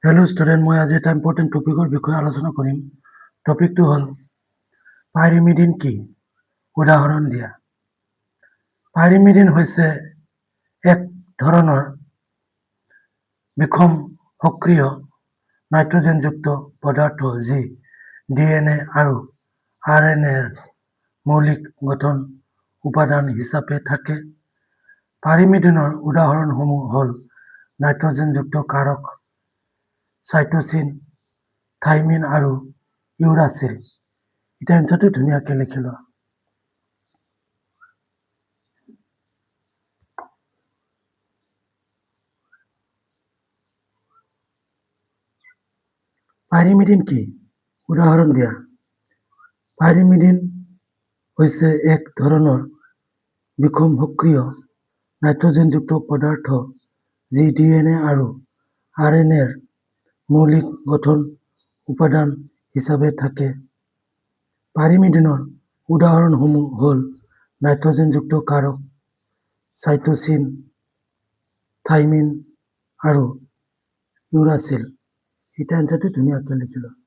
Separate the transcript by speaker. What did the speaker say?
Speaker 1: Hello' student, মই আজি এটা ইম্পৰ্টেণ্ট টপিকৰ বিষয়ে আলোচনা কৰিম। টপিকটো হ'ল পাইৰিমিডিন কি? উদাহৰণ দিয়া। পাইৰিমিডিন হৈছে এক ধৰণৰ বিষম সক্ৰিয় নাইট্ৰজেনযুক্ত পদাৰ্থ যি DNA আৰু RNAৰ মৌলিক গঠন উপাদান হিচাপে থাকে। পাইৰিমিডিনৰ উদাহৰণসমূহ হ'ল নাইট্ৰজেনযুক্ত কাৰক, চাইটোচিন, থাইমিন আৰু ইউৰাচিল। এতিয়া এনচাৰটো ধুনীয়াকৈ লিখি লোৱা। পাইৰিমিডিন কি? উদাহৰণ দিয়া। পাইৰিমিডিন হৈছে এক ধৰণৰ বিষম সক্ৰিয় নাইট্ৰজেনযুক্ত পদাৰ্থ যি DNA আৰু RNAৰ মৌলিক গঠন উপাদান হিচাপে থাকে। পাইৰিমিডিনৰ উদাহৰণসমূহ হ'ল নাইট্ৰজেনযুক্ত কাৰক, চাইটোচিন, থাইমিন আৰু ইউৰাচিল। এটা এনচাৰটো ধুনীয়াকৈ লিখি লোৱা।